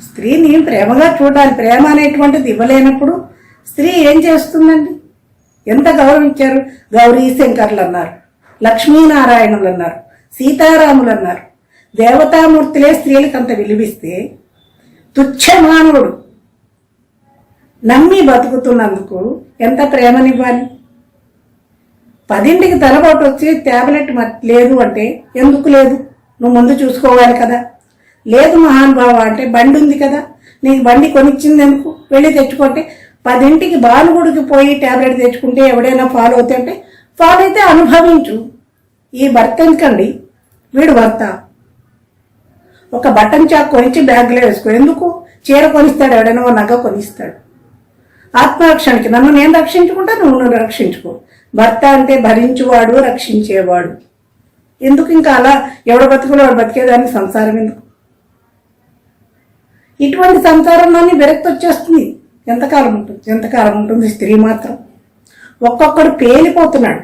స్త్రీని ప్రేమగా చూడాలి. ప్రేమ అనేటువంటిది ఇవ్వలేనప్పుడు స్త్రీ ఏం చేస్తుందండి? ఎంత గౌరవించారు? గౌరీ శంకర్లు అన్నారు, లక్ష్మీనారాయణులు అన్నారు, సీతారాములు అన్నారు. దేవతామూర్తులే స్త్రీలకు అంత విలువిస్తే తుచ్చమానవుడు నమ్మి బతుకుతున్నందుకు ఎంత ప్రేమనివ్వాలి? 10ంటికి తలపోటు వచ్చి ట్యాబ్లెట్ లేదు అంటే ఎందుకు లేదు? నువ్వు ముందు చూసుకోవాలి కదా. లేదు మహానుభావ అంటే బండి ఉంది కదా, నీకు బండి కొనిచ్చింది ఎందుకు? వెళ్ళి తెచ్చుకుంటే 10ంటికి బాలుగుడికి పోయి ట్యాబ్లెట్ తెచ్చుకుంటే ఎవడైనా ఫాలో అవుతే అంటే ఫాలో అయితే అనుభవించు. ఈ భర్త ఎందుకండి? వీడు భర్త. ఒక బటన్ చాక్ కొనిచ్చి బ్యాగ్లో వేసుకో. ఎందుకు? చీర కొనిస్తాడు, ఎవడైనా నగ కొనిస్తాడు. ఆత్మరక్షణకి నన్ను నేను రక్షించుకుంటా, నువ్వు రక్షించుకో. భర్త అంటే భరించువాడు, రక్షించేవాడు. ఎందుకు ఇంకా అలా ఎవడ బతుకులో వాడు బతికేదాన్ని సంసారం ఎందుకు? ఇటువంటి సంసారంలోని విరక్తి వచ్చేస్తుంది. ఎంతకాలం ఉంటుంది? ఎంతకాలం ఉంటుంది? స్త్రీ మాత్రం ఒక్కొక్కడు పేలిపోతున్నాడు.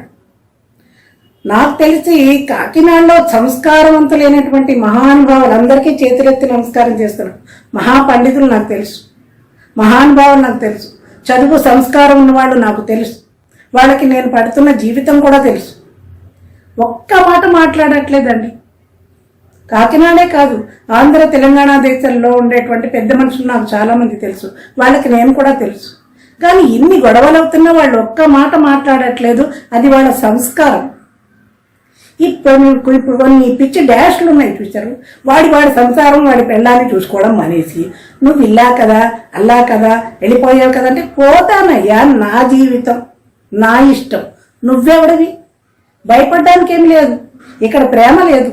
నాకు తెలిసి కాకినాడలో సంస్కారవంతులైనటువంటి మహానుభావులందరికీ చేతులెత్తి నమస్కారం చేస్తున్నారు. మహాపండితులు నాకు తెలుసు, మహానుభావులు నాకు తెలుసు, చదువు సంస్కారం ఉన్నవాళ్ళు నాకు తెలుసు. వాళ్ళకి నేను పడుతున్న జీవితం కూడా తెలుసు. ఒక్క మాట మాట్లాడట్లేదండి. కాకినాడే కాదు, ఆంధ్ర తెలంగాణ దేశాల్లో ఉండేటువంటి పెద్ద మనుషులు నాకు చాలామంది తెలుసు, వాళ్ళకి నేను కూడా తెలుసు. కానీ ఇన్ని గొడవలు అవుతున్నా వాళ్ళు ఒక్క మాట మాట్లాడట్లేదు. అది వాళ్ళ సంస్కారం. ఇప్పుడు కొన్ని పిచ్చి డాష్లు ఉన్నాయి చూశారు. వాడి సంసారం వాడి పెళ్ళాన్ని చూసుకోవడం మానేసి నువ్వు ఇలా కదా అలా కదా వెళ్ళిపోయావు కదా అంటే పోతానయ్యా, నా జీవితం నా ఇష్టం, నువ్వెవడవి? భయపడ్డానికి ఏం లేదు. ఇక్కడ ప్రేమ లేదు.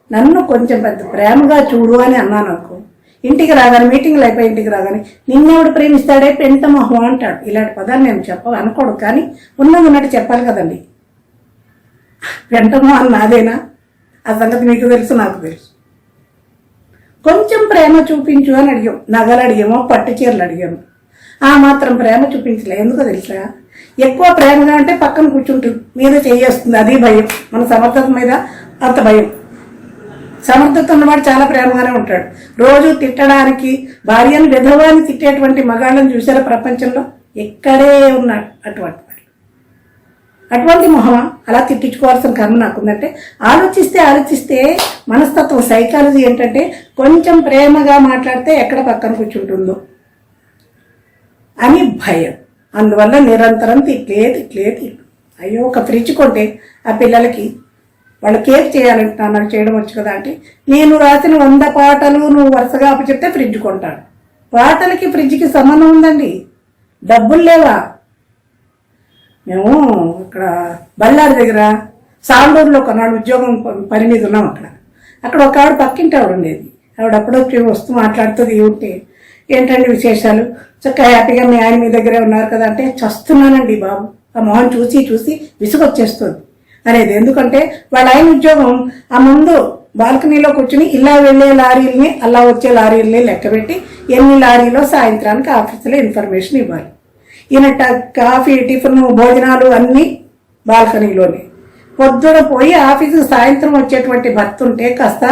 నన్ను కొంచెం పెద్ద ప్రేమగా చూడు అని అన్నాను అనుకో, ఇంటికి రాగానే మీటింగ్లు అయిపోయి ఇంటికి రాగానే నిన్నెవడు ప్రేమిస్తాడే పెంటమోహం అంటాడు. ఇలాంటి పదాలు నేను అనుకోడు, కానీ ఉన్నది ఉన్నట్టు చెప్పాలి కదండి. పెంటమోహన్ నాదేనా? ఆ సంగతి మీకు తెలుసు, నాకు తెలుసు. కొంచెం ప్రేమ చూపించు అని అడిగాం. నగలు అడిగామో పట్టు చీరలు అడిగాము. ఆ మాత్రం ప్రేమ చూపించలే. ఎందుకో తెలుసా? ఎక్కువ ప్రేమగా అంటే పక్కన కూర్చుంటుంది, మీద చేయేస్తుంది. అది భయం. మన సమర్థత మీద అంత భయం. సమర్థత ఉన్నవాడు చాలా ప్రేమగానే ఉంటాడు. రోజు తిట్టడానికి, భార్యను విధవాన్ని తిట్టేటువంటి మగాళ్ళని చూసారా ప్రపంచంలో? ఎక్కడే ఉన్నాడు అటువంటి మొహమా? అలా తిట్టించుకోవాల్సిన కర్మ నాకుందంటే ఆలోచిస్తే మనస్తత్వం, సైకాలజీ ఏంటంటే కొంచెం ప్రేమగా మాట్లాడితే ఎక్కడ పక్కన కూర్చుంటుందో అని భయం. అందువల్ల నిరంతరం తిట్లే. అయ్యో, ఒక ఫ్రిడ్జ్ కొంటే ఆ పిల్లలకి వాళ్ళు కేక్ చేయాలంటే నాకు చేయడం వచ్చు కదా అంటే, నేను రాసిన 100 పాటలు నువ్వు వరుసగా అప్పచెప్తే ఫ్రిడ్జ్ కొంటాడు. పాటలకి ఫ్రిడ్జ్కి సంబంధం ఉందండి. డబ్బులు లేవా? మేము ఇక్కడ బళ్ళారి దగ్గర సాండూరులో కొన్నాడు ఉద్యోగం పని మీద ఉన్నాం. అక్కడ ఒక ఆవిడ పక్కింటి ఆవిడ ఉండేది. ఆవిడ అప్పుడొచ్చి వస్తూ మాట్లాడుతుంది. ఉంటే ఏంటండి విశేషాలు? చక్కగా హ్యాపీగా మీ ఆయన మీ దగ్గరే ఉన్నారు కదా అంటే, చస్తున్నానండి బాబు, ఆ మొహం చూసి విసుగొచ్చేస్తుంది అనేది. ఎందుకంటే వాళ్ళ ఆయన ఉద్యోగం ఆ ముందు బాల్కనీలో కూర్చుని ఇలా వెళ్ళే లారీల్ని అలా వచ్చే లారీల్ని లెక్కబెట్టి ఎన్ని లారీలో సాయంత్రానికి ఆఫీసులో ఇన్ఫర్మేషన్ ఇవ్వాలి. ఈయన కాఫీ, టిఫిన్, భోజనాలు అన్నీ బాల్కనీలోనే. పొద్దున పోయి ఆఫీసుకు సాయంత్రం వచ్చేటువంటి భర్త ఉంటే కాస్త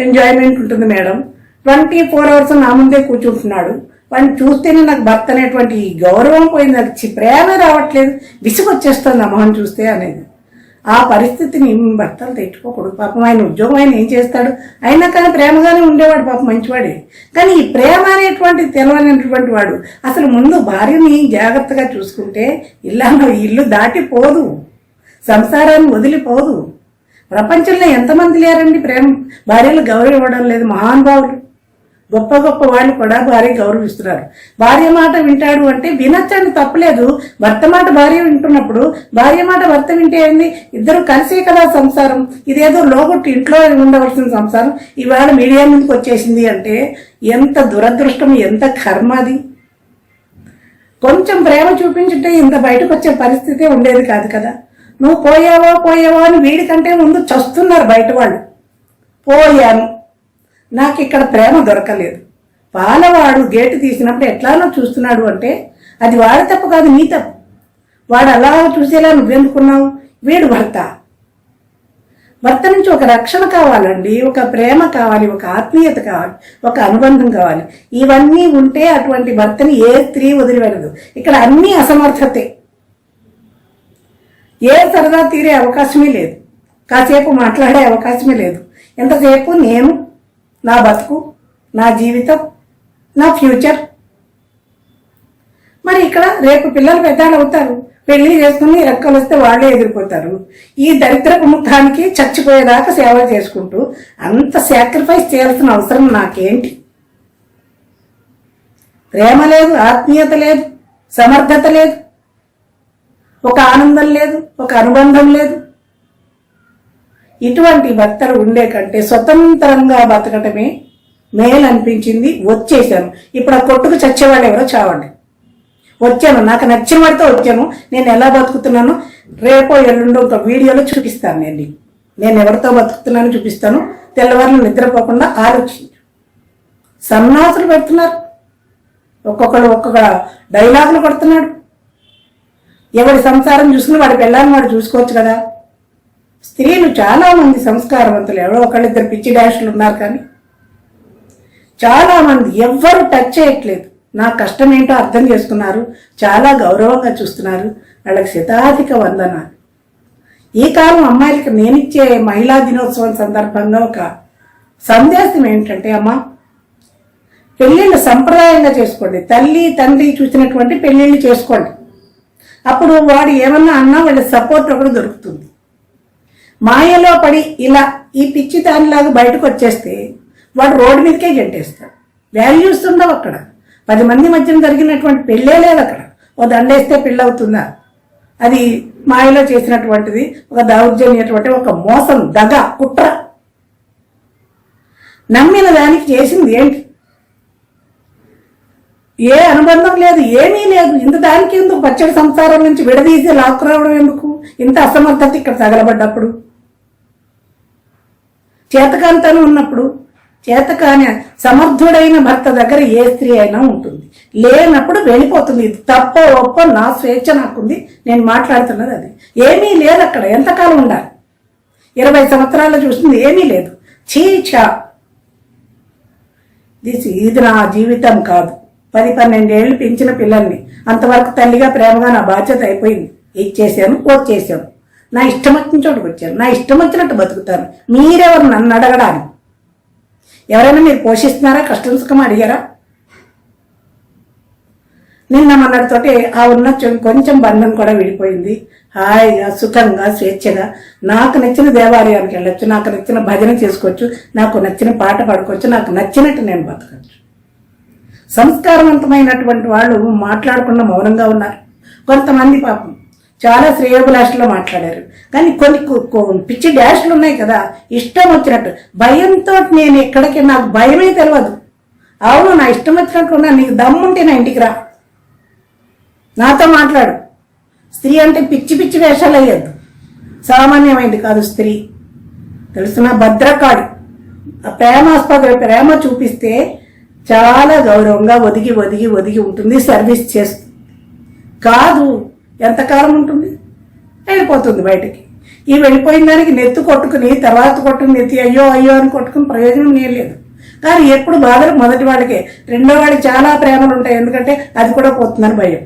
ఎంజాయ్మెంట్ ఉంటుంది మేడం. 24 hours నా ముందే కూర్చుంటున్నాడు. వాడిని చూస్తేనే నాకు భర్త అనేటువంటి గౌరవం పోయింది. నాకు ప్రేమ రావట్లేదు, విసుగొచ్చేస్తుంది ఆ మొహం చూస్తే అనేది. ఆ పరిస్థితిని భర్తలు తెచ్చుకోకూడదు. పాపం ఆయన ఉద్యోగం ఆయన ఏం చేస్తాడు? అయినా కానీ ప్రేమగానే ఉండేవాడు, పాపం మంచివాడే. కానీ ఈ ప్రేమ అనేటువంటి తెలవనటువంటి వాడు అసలు ముందు భార్యని జాగ్రత్తగా చూసుకుంటే ఇల్లు దాటిపోదు, సంసారాన్ని వదిలిపోదు. ప్రపంచంలో ఎంతమంది లేరండి ప్రేమ భార్యలు గౌరవం ఇవ్వడం లేదు? మహానుభావులు, గొప్ప గొప్ప వాళ్ళు కూడా భార్య గౌరవిస్తున్నారు. భార్య మాట వింటాడు అంటే వినొచ్చని తప్పలేదు. భర్త మాట భార్య వింటున్నప్పుడు భార్య మాట భర్త వింటే ఏంది? ఇద్దరు కలిసే కదా సంసారం. ఇదేదో లోగొట్టి ఇంట్లో ఉండవలసిన సంసారం ఇవాళ మీడియా ముందుకు వచ్చేసింది అంటే ఎంత దురదృష్టం, ఎంత కర్మ అది. కొంచెం ప్రేమ చూపించుంటే ఇంత బయటకు వచ్చే పరిస్థితే ఉండేది కాదు కదా. నువ్వు పోయావో అని వీడికంటే ముందు చస్తున్నారు బయట వాళ్ళు. పోయాను, నాకు ఇక్కడ ప్రేమ దొరకలేదు. పాలవాడు గేటు తీసినప్పుడు ఎట్లానో చూస్తున్నాడు అంటే అది వాడి తప్పు కాదు, నీ తప్పు. వాడు అలా చూసేలా నువ్వెందుకున్నావు? వీడు భర్త భర్త నుంచి ఒక రక్షణ కావాలండి, ఒక ప్రేమ కావాలి, ఒక ఆత్మీయత కావాలి, ఒక అనుబంధం కావాలి. ఇవన్నీ ఉంటే అటువంటి భర్తని ఏ స్త్రీ వదిలిపెడదు. ఇక్కడ అన్ని అసమర్థతే. ఏ సరదా తీరే అవకాశమే లేదు, కాసేపు మాట్లాడే అవకాశమే లేదు. ఎంతసేపు నేను, నా బతుకు, నా జీవితం, నా ఫ్యూచర్. మరి ఇక్కడ రేపు పిల్లలు పెద్దలు అవుతారు, పెళ్లి చేసుకుని రెక్కలు వస్తే వాళ్ళే ఎదిరిపోతారు. ఈ దరిద్రపు ముఖానికి చచ్చిపోయేదాకా సేవ చేసుకుంటూ అంత సాక్రిఫైస్ చేయాల్సిన అవసరం నాకేంటి? ప్రేమ లేదు, ఆత్మీయత లేదు, సమర్థత లేదు, ఒక ఆనందం లేదు, ఒక అనుబంధం లేదు. ఇటువంటి భర్తలు ఉండే కంటే స్వతంత్రంగా బతకటమే మేలు అనిపించింది. వచ్చేసాను. ఇప్పుడు ఆ కొట్టుకు చచ్చేవాళ్ళు ఎవరో చావండి. వచ్చాను, నాకు నచ్చిన వాడితో వచ్చాను. నేను ఎలా బతుకుతున్నాను రేపో ఎల్లుండో ఒక వీడియోలో చూపిస్తాను. నేను ఎవరితో బతుకుతున్నానో చూపిస్తాను. తెల్లవారులు నిద్రపోకుండా ఆలోచించు. సన్నాసులు పెడుతున్నారు, ఒక్కొక్కడు ఒక్కొక్క డైలాగులు కొడుతున్నాడు. ఎవడి సంసారం చూసుకుని వాడి పెళ్ళాన్ని వాడు చూసుకోవచ్చు కదా. స్త్రీలు చాలా మంది సంస్కారవంతులు, ఎవరో ఒకళ్ళిద్దరు పిచ్చి డాషులు ఉన్నారు, కానీ చాలా మంది ఎవ్వరు టచ్ చేయట్లేదు. నా కష్టం ఏంటో అర్థం చేసుకున్నారు, చాలా గౌరవంగా చూస్తున్నారు. వాళ్ళకి శతాధిక వందనాలు. ఈ కాలం అమ్మాయిలకి నేనిచ్చే మహిళా దినోత్సవం సందర్భంగా ఒక సందేశం ఏంటంటే, అమ్మ పెళ్ళిళ్ళు సంప్రదాయంగా చేసుకోండి. తల్లి తండ్రి చూసినటువంటి పెళ్ళిళ్ళు చేసుకోండి. అప్పుడు వాడు ఏమన్నా అన్నా వాళ్ళ సపోర్ట్ ఒకటి దొరుకుతుంది. మాయలో పడి ఇలా ఈ పిచ్చి దానిలాగా బయటకు వచ్చేస్తే వాడు రోడ్డు మీదకే గంటేస్తాడు. వాల్యూస్ ఉండవు అక్కడ. 10 మంది మధ్యన జరిగినటువంటి పెళ్ళే లేదు అక్కడ. ఓ దండేస్తే పెళ్ళి అవుతుందా? అది మాయలో చేసినటువంటిది, ఒక దౌర్జన్యటువంటి ఒక మోసం, దగ, కుట్ర. నమ్మిన దానికి చేసింది ఏంటి? ఏ అనుబంధం లేదు, ఏమీ లేదు. ఇంత దానికి ఎందుకు? పచ్చడి సంసారం నుంచి విడదీసి లాక్కురావడం ఎందుకు? ఇంత అసమర్థత ఇక్కడ తగలబడ్డప్పుడు, చేతకాంతనం ఉన్నప్పుడు, చేతకాని సమర్థుడైన భర్త దగ్గర ఏ స్త్రీ అయినా ఉంటుంది. లేనప్పుడు వెళ్ళిపోతుంది. ఇది తప్ప ఒప్ప నా స్వేచ్ఛ నాకుంది, నేను మాట్లాడుతున్నది అది. ఏమీ లేదు అక్కడ. ఎంతకాలం ఉండాలి? 20 సంవత్సరాల్లో చూస్తుంది, ఏమీ లేదు. చీచా, ఇది నా జీవితం కాదు. 10-12 ఏళ్ళు పెంచిన పిల్లల్ని అంతవరకు తల్లిగా ప్రేమగా నా బాధ్యత అయిపోయింది. ఇచ్చేసాను, వచ్చేసాను. నా ఇష్టం వచ్చిన చోటుకు వచ్చాను, నా ఇష్టం వచ్చినట్టు బతుకుతాను. మీరెవరు నన్ను అడగడానికి? ఎవరైనా మీరు పోషిస్తున్నారా? కష్టం సుఖం అడిగారా? నిన్న మొన్నటితోటి ఆ ఉన్న కొంచెం బంధం కూడా విడిపోయింది. హాయిగా సుఖంగా స్వేచ్ఛగా నాకు నచ్చిన దేవాలయానికి వెళ్ళొచ్చు, నాకు నచ్చిన భజన చేసుకోవచ్చు, నాకు నచ్చిన పాట పాడుకోవచ్చు, నాకు నచ్చినట్టు నేను బతకచ్చు. సంస్కారవంతమైనటువంటి వాళ్ళు మాట్లాడకుండా మౌనంగా ఉన్నారు. కొంతమంది పాపం చాలా శ్రేయోభిలాషలో మాట్లాడారు. కానీ కొన్ని పిచ్చి డాష్లు ఉన్నాయి కదా, ఇష్టం వచ్చినట్టు. భయంతో నేను ఎక్కడికి, నాకు భయమే తెలియదు. అవును, నా ఇష్టం వచ్చినట్టు ఉన్నా. నీకు దమ్ముంటే నా ఇంటికి రా, నాతో మాట్లాడు. స్త్రీ అంటే పిచ్చి పిచ్చి వేషాలు అయ్యద్దు. సామాన్యమైంది కాదు స్త్రీ. తెలుసునా? భద్రకాళి. ప్రేమ చూపిస్తే చాలా గౌరవంగా ఒదిగి ఒదిగి ఒదిగి ఉంటుంది. సర్వీస్ చేస్తుంది కాదు. ఎంతకాలం ఉంటుంది? వెళ్ళిపోతుంది బయటికి. ఈ వెళ్ళిపోయిన దానికి నెత్తి కొట్టుకుని తర్వాత కొట్టుకుని నెత్తి అయ్యో అయ్యో అని కొట్టుకుని ప్రయోజనం ఏం లేదు. కానీ ఎప్పుడు బాధలు మొదటి వాడికే, రెండో వాడికి చాలా ప్రేమలు ఉంటాయి. ఎందుకంటే అది కూడా పోతుందని భయం.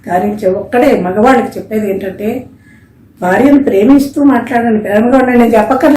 కానీ ఒక్కడే మగవాళ్ళకి చెప్పేది ఏంటంటే, భార్యను ప్రేమిస్తూ మాట్లాడండి, ప్రేమగా ఉండండి. నేను చెప్పక్కర్లేదు.